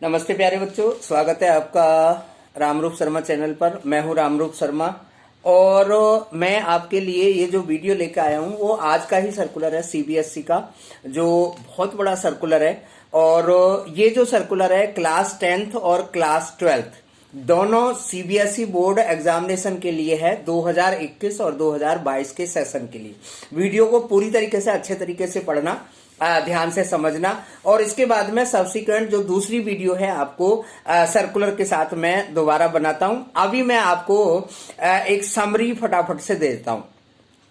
नमस्ते प्यारे बच्चों, स्वागत है आपका रामरूप शर्मा चैनल पर। मैं हूं रामरूप शर्मा और मैं आपके लिए ये जो वीडियो लेकर आया हूं वो आज का ही सर्कुलर है सीबीएसई का, जो बहुत बड़ा सर्कुलर है। और ये जो सर्कुलर है क्लास 10th और क्लास 12th दोनों सीबीएसई बोर्ड एग्जामिनेशन के लिए है, 2021 और 2022 के सेशन के लिए। वीडियो को पूरी तरीके से अच्छे तरीके से पढ़ना, ध्यान से समझना, और इसके बाद में सब्सिक्वेंट जो दूसरी वीडियो है आपको सर्कुलर के साथ मैं दोबारा बनाता हूं। अभी मैं आपको एक समरी फटाफट से दे देता हूं,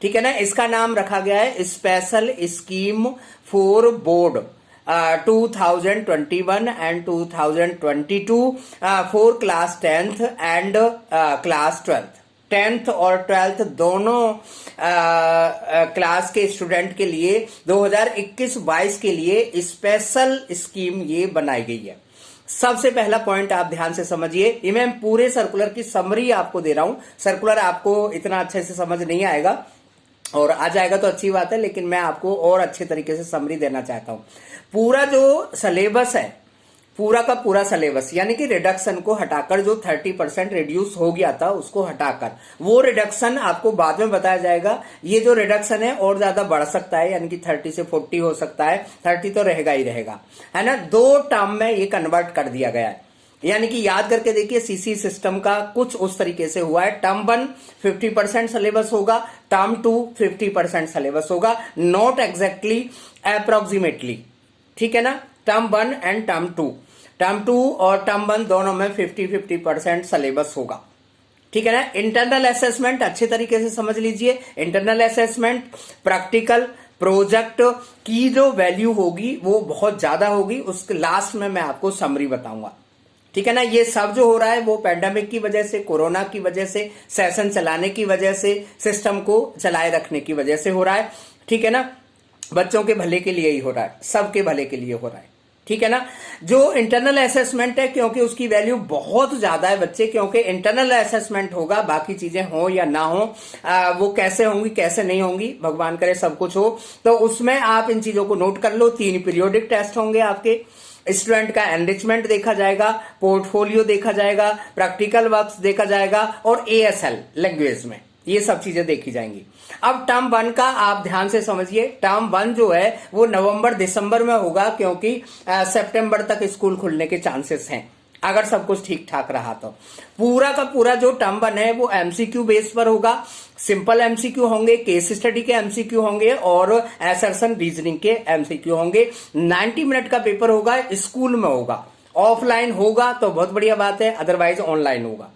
ठीक है ना। इसका नाम रखा गया है special scheme for board 2021 and 2022 for class 10th and class 12th। 10th और 12th दोनों क्लास के स्टूडेंट के लिए 2021-22 के लिए स्पेशल स्कीम ये बनाई गई है। सबसे पहला पॉइंट आप ध्यान से समझिए, ये मैं पूरे सर्कुलर की समरी आपको दे रहा हूं। सर्कुलर आपको इतना अच्छे से समझ नहीं आएगा, और आ जाएगा तो अच्छी बात है, लेकिन मैं आपको और अच्छे तरीके से समरी देना चाहता हूं। पूरा जो सिलेबस है, पूरा का पूरा सिलेबस, यानी कि रिडक्शन को हटाकर जो 30% रिड्यूस हो गया था उसको हटाकर वो रिडक्शन आपको बाद में बताया जाएगा। ये जो रिडक्शन है और ज्यादा बढ़ सकता है, यानी कि 30 से 40 हो सकता है, 30 तो रहेगा ही रहेगा, है ना। 2 टर्म में ये कन्वर्ट कर दिया गया है, यानी कि याद करके देखिए सीसी सिस्टम का कुछ उस तरीके से हुआ है। टर्म 1 50% सिलेबस होगा, टर्म 2 50% सिलेबस होगा, नॉट एग्जैक्टली, अप्रोक्सीमेटली, ठीक है ना। टर्म 1 एंड टर्म 2, टर्म 2 और टर्म 1 दोनों में 50-50% सिलेबस होगा, ठीक है ना। इंटरनल असेसमेंट अच्छे तरीके से समझ लीजिए। इंटरनल असेसमेंट, प्रैक्टिकल, प्रोजेक्ट की जो वैल्यू होगी वो बहुत ज्यादा होगी। उसके लास्ट में मैं आपको समरी बताऊंगा, ठीक है ना। ये सब जो हो रहा है वो पैंडेमिक की वजह से, कोरोना की वजह से, सेशन चलाने की वजह से, सिस्टम को चलाए रखने की वजह से हो रहा है, ठीक है ना। बच्चों के भले के लिए ही हो रहा है, सबके भले के लिए हो रहा है, ठीक है ना। जो इंटरनल असेसमेंट है, क्योंकि उसकी वैल्यू बहुत ज्यादा है बच्चे, क्योंकि इंटरनल असेसमेंट होगा, बाकी चीजें हो या ना हो, वो कैसे होंगी कैसे नहीं होंगी भगवान करे सब कुछ हो, तो उसमें आप इन चीजों को नोट कर लो। 3 पीरियोडिक टेस्ट होंगे आपके, स्टूडेंट का एनरिचमेंट देखा जाएगा, पोर्टफोलियो देखा जाएगा, प्रैक्टिकल वर्क्स देखा जाएगा, और एएसएल लैंग्वेज में ये सब चीजें देखी जाएंगी। अब टर्म 1 का आप ध्यान से समझिए। टर्म 1 जो है वो नवंबर दिसंबर में होगा, क्योंकि सितंबर तक स्कूल खुलने के चांसेस हैं अगर सब कुछ ठीक ठाक रहा तो। पूरा का पूरा जो टर्म 1 है वो एमसीक्यू बेस पर होगा। सिंपल एमसीक्यू होंगे, केस स्टडी के एमसीक्यू होंगे, और असर्शन रीजनिंग के एमसीक्यू होंगे। 90 मिनट का पेपर होगा, स्कूल में होगा। ऑफलाइन होगा तो बहुत बढ़िया बात है, अदरवाइज ऑनलाइन होगा,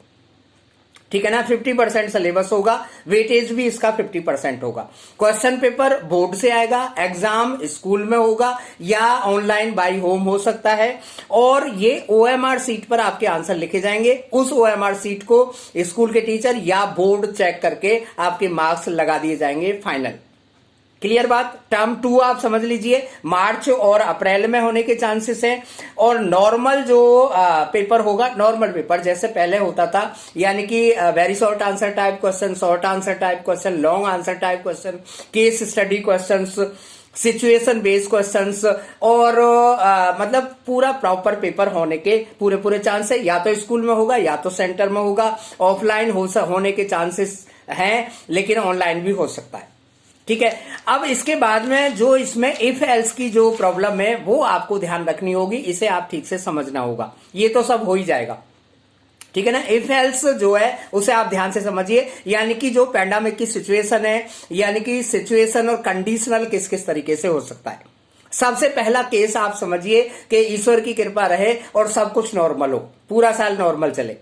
ठीक है ना। 50% सिलेबस होगा, वेटेज भी इसका 50% होगा। क्वेश्चन पेपर बोर्ड से आएगा, एग्जाम स्कूल में होगा या ऑनलाइन बाय होम हो सकता है, और ये ओएमआर सीट पर आपके आंसर लिखे जाएंगे। उस ओएमआर सीट को स्कूल के टीचर या बोर्ड चेक करके आपके मार्क्स लगा दिए जाएंगे फाइनल। क्लियर बात। टर्म 2 आप समझ लीजिए, मार्च और अप्रैल में होने के चांसेस हैं। और नॉर्मल जो पेपर होगा, नॉर्मल पेपर जैसे पहले होता था, यानी कि very short answer type question, short answer type question, long answer type question, case study questions, situation based questions, और मतलब पूरा प्रॉपर पेपर होने के पूरे चांस है। या तो स्कूल में होगा या तो सेंटर में होगा। ऑफलाइन होने के चांसेस हैं, लेकिन ऑनलाइन भी हो सकता है, ठीक है। अब इसके बाद में जो इसमें इफ एल्स की जो प्रॉब्लम है वो आपको ध्यान रखनी होगी, इसे आप ठीक से समझना होगा। ये तो सब हो ही जाएगा, ठीक है ना। इफ एल्स जो है उसे आप ध्यान से समझिए, यानी कि जो पैंडेमिक की सिचुएशन है, यानी कि सिचुएशन और कंडीशनल किस किस तरीके से हो सकता है। सबसे पहला केस आप समझिए कि ईश्वर की कृपा रहे और सब कुछ नॉर्मल हो, पूरा साल नॉर्मल चले,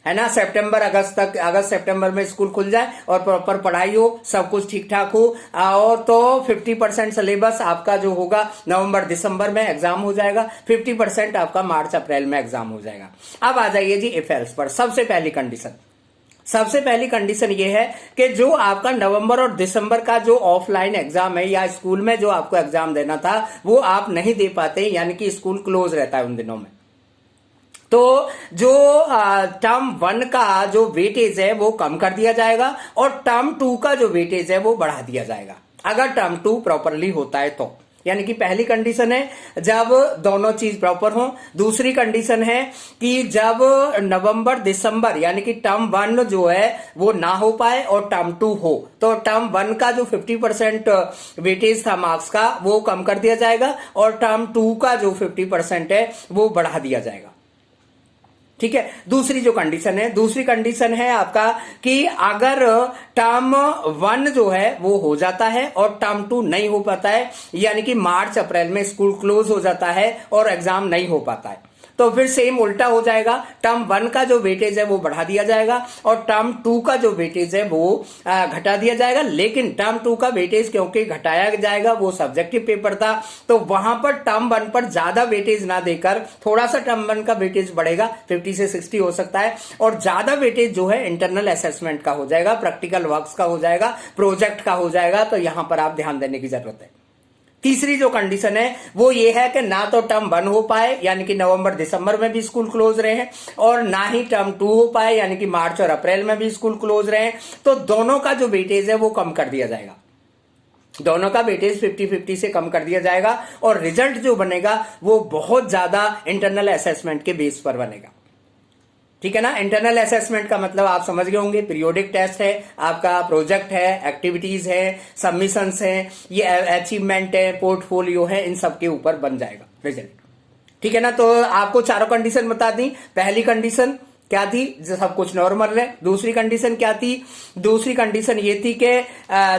है ना। अगस्त सितंबर में स्कूल खुल जाए और प्रॉपर पढ़ाई हो, सब कुछ ठीक ठाक हो, और तो 50% सिलेबस आपका जो होगा नवंबर दिसंबर में एग्जाम हो जाएगा, 50% आपका मार्च अप्रैल में एग्जाम हो जाएगा। अब आ जाइए जी इफ एल्स पर। सबसे पहली कंडीशन ये है कि जो आपका नवंबर और दिसंबर का जो ऑफलाइन एग्जाम है या स्कूल में जो आपको एग्जाम देना था वो आप नहीं दे पाते, यानी कि स्कूल क्लोज रहता है उन दिनों में, तो जो टर्म 1 का जो वेटेज है वो कम कर दिया जाएगा, और टर्म 2 का जो वेटेज है वो बढ़ा दिया जाएगा, अगर टर्म 2 प्रॉपरली होता है तो। यानी कि पहली कंडीशन है जब दोनों चीज प्रॉपर हो। दूसरी कंडीशन है कि जब नवंबर दिसंबर यानी कि टर्म 1 जो है वो ना हो पाए और टर्म 2 हो, तो टर्म 1 का जो 50% वेटेज था मार्क्स का वो कम कर दिया जाएगा और टर्म 2 का जो 50% है वो बढ़ा दिया जाएगा। ठीक है। दूसरी कंडीशन है आपका कि अगर टर्म 1 जो है वो हो जाता है और टर्म 2 नहीं हो पाता है, यानी कि मार्च अप्रैल में स्कूल क्लोज हो जाता है और एग्जाम नहीं हो पाता है, तो फिर सेम उल्टा हो जाएगा। टर्म 1 का जो वेटेज है वो बढ़ा दिया जाएगा और टर्म 2 का जो वेटेज है वो घटा दिया जाएगा। लेकिन टर्म 2 का वेटेज क्योंकि घटाया जाएगा, वो सब्जेक्टिव पेपर था, तो वहां पर टर्म 1 पर ज्यादा वेटेज ना देकर थोड़ा सा टर्म 1 का वेटेज बढ़ेगा, 50 से 60 हो सकता है, और ज्यादा वेटेज जो है इंटरनल असेसमेंट का हो जाएगा, प्रैक्टिकल वर्क्स का हो जाएगा, प्रोजेक्ट का हो जाएगा। तो यहां पर आप ध्यान देने की जरूरत है। तीसरी जो कंडीशन है वो ये है कि ना तो टर्म 1 हो पाए यानी कि नवंबर दिसंबर में भी स्कूल क्लोज रहे, और ना ही टर्म 2 हो पाए यानी कि मार्च और अप्रैल में भी स्कूल क्लोज रहे, तो दोनों का जो वेटेज है वो कम कर दिया जाएगा। दोनों का वेटेज 50-50 से कम कर दिया जाएगा और रिजल्ट जो बनेगा वो बहुत ज्यादा इंटरनल असेसमेंट के बेस पर बनेगा। ठीक है ना। इंटरनल असेसमेंट का मतलब आप समझ गए होंगे, पीरियोडिक टेस्ट है, आपका प्रोजेक्ट है, एक्टिविटीज है, सबमिशंस है, ये अचीवमेंट है, पोर्टफोलियो है, इन सब के ऊपर बन जाएगा रिजल्ट। ठीक है ना। तो आपको चारों कंडीशन बता दी। पहली कंडीशन क्या थी, सब कुछ नॉर्मल है। दूसरी कंडीशन क्या थी, दूसरी कंडीशन ये थी कि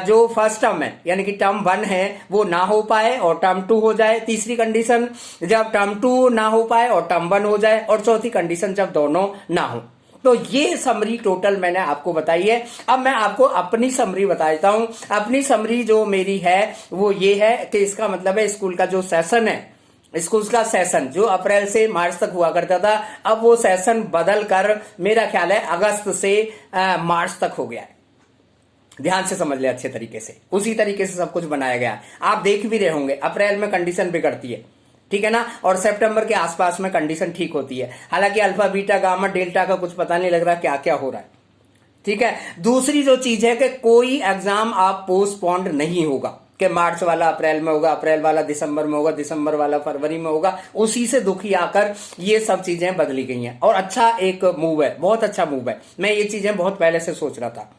जो फर्स्ट टर्म है यानी कि टर्म 1 है वो ना हो पाए और टर्म 2 हो जाए। तीसरी कंडीशन जब टर्म 2 ना हो पाए और टर्म 1 हो जाए, और चौथी कंडीशन जब दोनों ना हो। तो ये समरी टोटल मैंने आपको बताई है। अब मैं आपको अपनी समरी बता देता हूं। अपनी समरी जो मेरी है वो ये है कि इसका मतलब है स्कूल का जो सेशन है, स्कूल का सेशन जो अप्रैल से मार्च तक हुआ करता था, अब वो सेशन बदल कर मेरा ख्याल है अगस्त से मार्च तक हो गया है। ध्यान से समझ ले अच्छे तरीके से, उसी तरीके से सब कुछ बनाया गया है। आप देख भी रहे होंगे अप्रैल में कंडीशन बिगड़ती है, ठीक है ना, और सितंबर के आसपास में कंडीशन ठीक होती है। हालांकि अल्फा बीटा गामा डेल्टा का कुछ पता नहीं लग रहा क्या क्या हो रहा है। ठीक है। दूसरी जो चीज है कि कोई एग्जाम आप पोस्टपोन्ड नहीं होगा कि मार्च वाला अप्रैल में होगा, अप्रैल वाला दिसंबर में होगा, दिसंबर वाला फरवरी में होगा। उसी से दुखी आकर ये सब चीजें बदली गई हैं और अच्छा एक मूव है, बहुत अच्छा मूव है। मैं ये चीजें बहुत पहले से सोच रहा था।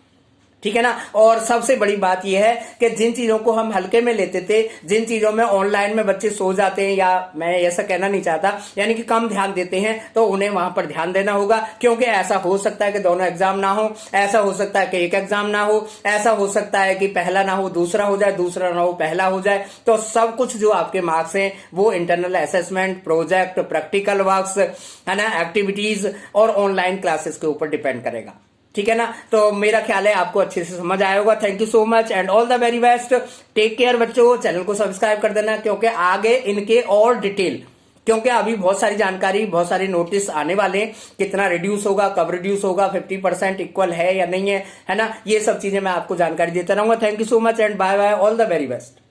ठीक है ना। और सबसे बड़ी बात यह है कि जिन चीजों को हम हल्के में लेते थे, जिन चीजों में ऑनलाइन में बच्चे सो जाते हैं, या मैं ऐसा कहना नहीं चाहता, यानी कि कम ध्यान देते हैं, तो उन्हें वहां पर ध्यान देना होगा। क्योंकि ऐसा हो सकता है कि दोनों एग्जाम ना हो, ऐसा हो सकता है कि एक एग्जाम ना हो, ऐसा हो सकता है कि पहला ना हो दूसरा हो जाए, दूसरा ना हो पहला हो जाए। तो सब कुछ जो आपके मार्क्स हैं वो internal assessment, project, practical works, है ना, एक्टिविटीज और ऑनलाइन क्लासेस के ऊपर डिपेंड करेगा। ठीक है ना। तो मेरा ख्याल है आपको अच्छे से समझ आया होगा। Thank you so much and all the very best. Take care बच्चों। चैनल को सब्सक्राइब कर देना क्योंकि आगे इनके और डिटेल, क्योंकि अभी बहुत सारी जानकारी, बहुत सारे नोटिस आने वाले हैं। कितना रिड्यूस होगा, कब रिड्यूस होगा, 50% इक्वल है या नहीं है, है ना, ये सब चीजें मैं आपको जानकारी देता रहूंगा। Thank you so much and bye bye, all the very best.